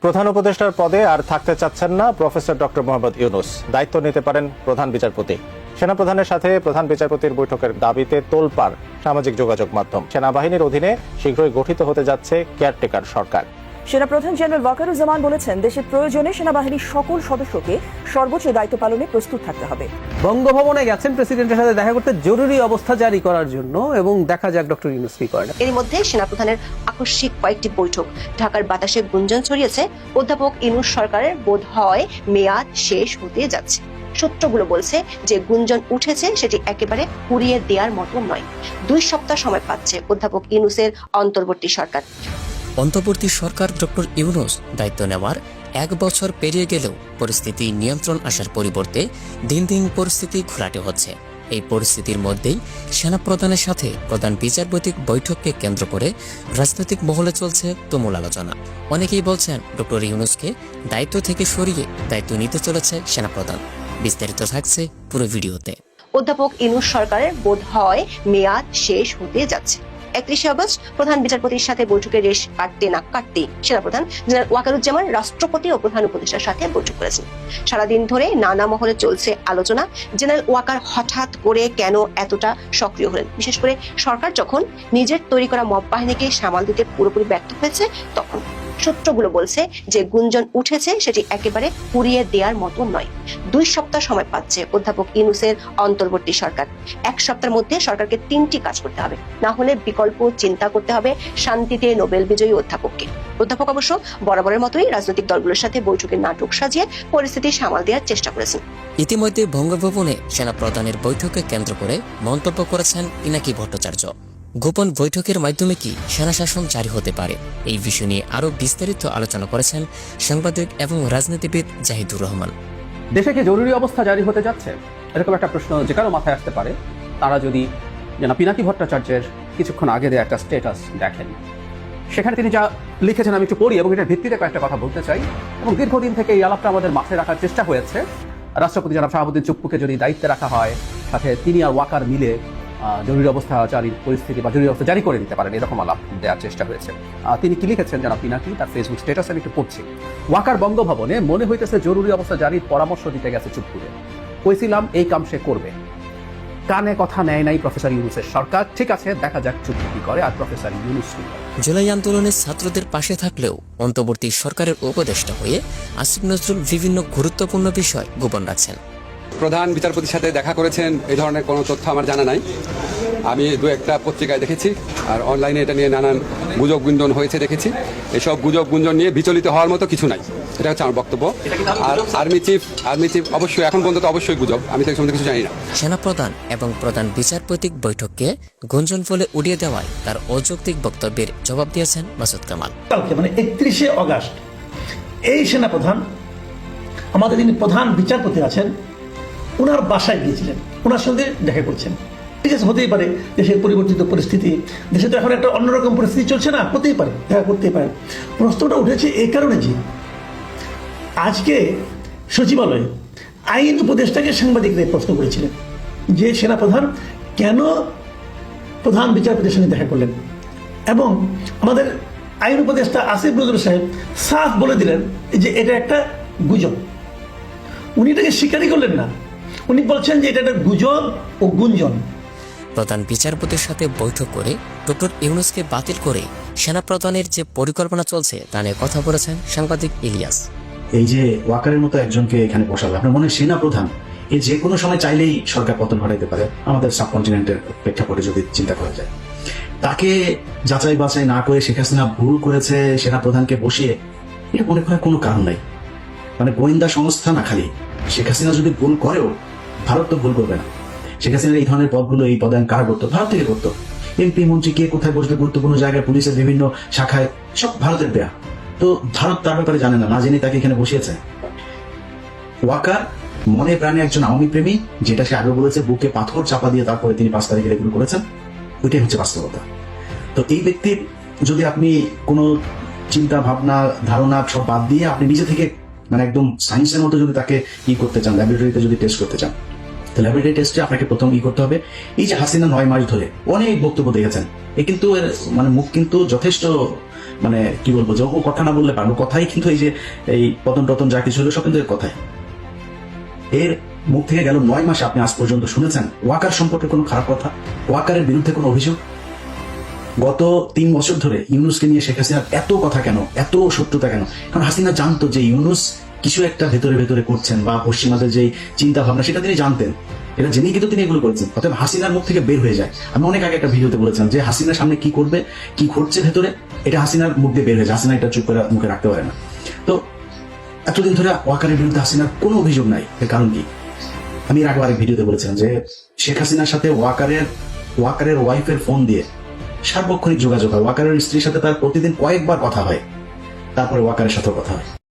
প্রধান উপদেষ্টার পদে আর থাকতে চাচ্ছেন না প্রফেসর ডক্টর মোহাম্মদ ইউনূস। দায়িত্ব নিতে পারেন প্রধান বিচারপতি। সেনাপ্রধানের সাথে প্রধান বিচারপতির বৈঠকের দাবিতে তোলপাড় সামাজিক যোগাযোগ মাধ্যম। সেনাবাহিনীর অধীনে শীঘ্রই গঠিত হতে যাচ্ছে কেয়ারটেকার সরকার। সেনাপ্রধান জেনারেল ওয়াকারুজ্জামান বলেছেন, দেশের প্রয়োজনে সেনাবাহিনীর সকল সদস্যকে সর্বোচ্চ দায়িত্ব পালনে প্রস্তুত থাকতে হবে। বঙ্গভবনে গেছেন প্রেসিডেন্টের সাথে দেখা করতে জরুরি অবস্থা জারি করার জন্য, এবং দেখা যাক ডক্টর ইউনূস কি করেন। এর মধ্যে সেনাপ্রধানের আকস্মিক কয়েকটি বৈঠক। ঢাকার বাতাসে গুঞ্জন ছড়িয়েছে অধ্যাপক ইউনূস সরকারের বোধ হয় মেয়াদ শেষ হতে যাচ্ছে। সূত্রগুলো বলছে যে গুঞ্জন উঠেছে সেটি একেবারে উড়িয়ে দেওয়ার মতো নয়। 2 সপ্তাহ সময় পাচ্ছে অধ্যাপক ইউনূসের অন্তর্বর্তী সরকার। অন্তর্বর্তী সরকার ডক্টর ইউনূস দায়িত্ব নেওয়ার 1 বছর পেরিয়ে গেলেও পরিস্থিতি নিয়ন্ত্রণ আসার পরিবর্তে দিন দিন পরিস্থিতি ঘোলাটে হচ্ছে। এই পরিস্থিতির মধ্যেই সেনাপ্রধানের সাথে প্রধান বিচারপতির বৈঠককে কেন্দ্র করে রাজনৈতিক মহলে চলছে তুমুল আলোচনা। অনেকেই বলছেন ডক্টর ইউনূসকে দায়িত্ব থেকে সরিয়ে দায়িত্ব নিতে চলেছে সেনাপ্রধান। বিস্তারিত থাকছে পুরো ভিডিওতে। অধ্যাপক ইউনূস সরকারের বোধ হয় মেয়াদ শেষ হতে যাচ্ছে। 31 আগস্ট প্রধান বিচারপতির সাথে বৈঠকের রেশ কাটতে না কাটতেই সেনাপ্রধান জেনারেল ওয়াকারুজ্জামান রাষ্ট্রপতি ও প্রধান উপদেষ্টার সাথে বৈঠক করেছেন। সারাদিন ধরে নানা মহলে চলছে আলোচনা, জেনারেল ওয়াকার হঠাৎ করে কেন এতটা সক্রিয় হলেন। বিশেষ করে সরকার যখন নিজের তৈরি করা মব বাহিনীকে সামাল দিতে পুরোপুরি ব্যর্থ হয়েছে, তখন সূত্রগুলো বলছে যে গুঞ্জন উঠেছে সেটি একেবারে উড়িয়ে দেওয়ার মতো নয়। 2 সপ্তাহ সময় পাচ্ছে অধ্যাপক ইউনূসের অন্তর্বর্তী সরকার। 1 সপ্তাহের মধ্যে সরকারকে 3টি কাজ করতে হবে, না হলে বিকল্প চিন্তা করতে হবে শান্তিতে নোবেল বিজয়ী অধ্যাপককে। অধ্যাপক অবশ্য বরাবরের মতোই রাজনৈতিক দলগুলোর সাথে বৈঠকের নাটক সাজিয়ে পরিস্থিতি সামাল দেওয়ার চেষ্টা করেছেন। ইতিমধ্যে বঙ্গভবনে সেনাপ্রধানের বৈঠককে কেন্দ্র করে মন্তব্য করেছেন পিনাকি ভট্টাচার্য। গোপন বৈঠকের মাধ্যমে কি সেনাশাসন জারি হতে পারে, এই বিষয় নিয়ে আরো বিস্তারিত আলোচনা করেছেন সাংবাদিক এবং রাজনীতিবিদ জাহিদুর রহমান। দেশে কি জরুরি অবস্থা জারি হতে যাচ্ছে, এরকম একটা প্রশ্ন যে কারো মাথায় আসতে পারে। তারা যদি পিনাকি ভট্টাচার্যের কিছুক্ষণ আগে দেওয়া একটা স্ট্যাটাস দেখেন, সেখানে তিনি যা লিখেছেন আমি একটু পড়ি এবং এটার ভিত্তিতে কয়েকটা কথা বলতে চাই। এবং দীর্ঘদিন থেকে এই আলাপটা আমাদের মাথায় রাখার চেষ্টা হয়েছে। রাষ্ট্রপতি জনাব শাহাবুদ্দিন চুপ্পুকে যদি দায়িত্বে রাখা হয়, সাথে তিনি আর ওয়াকার মিলে জরুরি অবস্থা জারির পরিস্থিতি বা জরুরি অবস্থা জারি করে দিতে পারেন, এরকম আলাপ দেওয়ার চেষ্টা হয়েছে। তিনি কি লিখেছেন জনাব পিনাকি তার ফেসবুক স্ট্যাটাসে আমি একটু পড়ছি। ওয়াকার বঙ্গভবনে মনে হইতেছে জরুরি অবস্থা জারির পরামর্শ দিতে গেছে চুপ্পুকে। কইছিলাম এই কাম সে করবে, কানে কথা নেয় নাই প্রফেসর ইউনূসের সরকার। ঠিক আছে, দেখা যাক চুপ্পু কি করে আর প্রফেসর ইউনূস কি করে। জুলাই আন্দোলনের ছাত্রদের পাশে থাকলেও অন্তর্বর্তী সরকারের উপদেষ্টা হয়ে আসিফ নজরুল বিভিন্ন গুরুত্বপূর্ণ বিষয় গোপন রাখছেন। প্রধান বিচারপতির সাথে দেখা করেছেন, এই ধরনের কোনো তথ্য আমার জানা নাই। আমি 2-1টা পত্রিকায় দেখেছি, আর অনলাইনে এটা নিয়ে নানান গুজব গুঞ্জন হয়েছে দেখেছি। এসব গুজব গুঞ্জন নিয়ে বিচলিত হওয়ার মতো কিছু নাই, এটা হচ্ছে আমার বক্তব্য। আর আর্মি চিফ অবশ্যই এখন পর্যন্ত অবশ্যই গুজব, আমি তো সম্বন্ধে কিছু জানি না। সেনাপ্রধান এবং প্রধান বিচারপতির বৈঠককে গুঞ্জন বলে উড়িয়ে দেওয়ায় তার অযৌক্তিক বক্তব্যের জবাব দিয়েছেন মাসুদ কামাল। কালকে মানে 31 আগস্ট এই সেনাপ্রধান আমাদের যিনি প্রধান বিচারপতি আছেন ওনার বাসায় গিয়েছিলেন, ওনার সঙ্গে দেখা করছেন। ঠিক আছে, হতেই পারে দেশের পরিবর্তিত পরিস্থিতি, দেশে তো এখন একটা অন্যরকম পরিস্থিতি চলছে না, হতেই পারে দেখা করতেই পারে। প্রশ্নটা উঠেছে এই কারণে যে আজকে সচিবালয়ে আইন উপদেষ্টাকে সাংবাদিকরা প্রশ্ন করেছিলেন যে সেনাপ্রধান কেন প্রধান বিচারপতির সঙ্গে দেখা করলেন, এবং আমাদের আইন উপদেষ্টা আসিফ নজরুল সাহেব সাফ বলে দিলেন যে এটা একটা গুজব। উনি এটাকে স্বীকারই করলেন না, উনি বলছেন যে এটা একটা গুজব ও গুঞ্জন। প্রধান বিচারপতির সাথে বৈঠক করে ডক্টর ইউনূসকে বাতিল করে সেনাপ্রধানের যে পরিকল্পনা চলছে তা নিয়ে কথা বলেছেন সাংবাদিক ইলিয়াস। এই যে ওয়াকারের মতো একজনকে এখানে বসাবে, আপনার মনে হয় সেনাপ্রধান এই যে কোনো সময় চাইলেই সরকার পতন ঘটাইতে পারে, আমাদের সাবকন্টিনেন্টের প্রেক্ষাপটে যদি চিন্তা করা যায়। তাকে যাচাই বাছাই না করে শেখ হাসিনা ভুল করেছে সেনাপ্রধানকে বসিয়ে, এটা মনে করার কোনো কারণ নাই। মানে গোয়েন্দা সংস্থা না, খালি শেখ হাসিনা যদি ভুল করেও ভারত তো ভুল করবে না। শেখ হাসিনার এই ধরনের পদগুলো, এই পদায়ন কারা করতো? ভারত থেকে করতো। এমপি মন্ত্রী কে কোথায় বসবে, গুরুত্বপূর্ণ জায়গায় পুলিশের বিভিন্ন শাখায়, সব ভারতের দেয়া। তো ভারত তার ব্যাপারে জানে না, না জেনে তাকে এখানে বসিয়েছে। ওয়াকার মনে প্রাণে একজন আওয়ামী প্রেমী, যেটা সে আগে বলেছে, বুকে পাথর চাপা দিয়ে তারপরে তিনি 5 তারিখে এগুলো করেছেন, ওইটাই হচ্ছে বাস্তবতা। তো এই ব্যক্তির যদি আপনি কোনো চিন্তা ভাবনা ধারণা সব বাদ দিয়ে আপনি নিজে থেকে মানে একদম সায়েন্সের মতো যদি তাকে করতে চান, ল্যাবরেটরিতে যদি টেস্ট করতে চান, তো ল্যাবরেটরি টেস্টে আপনাকে প্রথম করতে হবে। এই যে হাসিনা 9 মাস ধরে অনেক বক্তব্য দেখেছেন, এ কিন্তু এর মানে মুখ কিন্তু যথেষ্ট মানে কি বলবো, যে ও কথা না বললে পারবো, কথাই কিন্তু এই যে এই পতন টতন যা কিছু হলো সব কিন্তু এর কথাই। এর মুখ থেকে গেল 9 মাসে আপনি আজ পর্যন্ত শুনেছেন ওয়াকার সম্পর্কে কোনো খারাপ কথা, ওয়াকারের বিরুদ্ধে কোনো অভিযোগ? গত 3 বছর ধরে ইউনুসকে নিয়ে শেখ হাসিনার এত কথা কেন, এত শত্রুতা কেন? কারণ হাসিনা জানতো যে ইউনুস কিছু একটা ভেতরে ভেতরে করছেন, বা পশ্চিমাদের যে চিন্তা ভাবনা সেটা তিনি জানতেন। এটা জেনেই কিন্তু তিনি এগুলো করেছেন। অতএব হাসিনার মুখ থেকে বের হয়ে যায়। আমি অনেক আগে একটা ভিডিওতে বলেছিলাম যে হাসিনার সামনে কি করবে, কি ঘটছে ভেতরে, এটা হাসিনার মুখ দিয়ে বের হয়ে যায়। হাসিনা এটা চুপ করে মুখে রাখতে পারে না। তো এতদিন ধরে ওয়াকারের বিরুদ্ধে হাসিনার কোনো অভিযোগ নাই, এর কারণ কি? আমি এর আগে আরেক ভিডিওতে বলেছিলাম যে শেখ হাসিনার সাথে ওয়াকারের ওয়াইফের ফোন দিয়ে সার্বক্ষণিক যোগাযোগ হয়। ওয়াকারের স্ত্রীর সাথে তার প্রতিদিন কয়েকবার কথা হয়, তারপরে ওয়াকারের সাথে কথা হয়।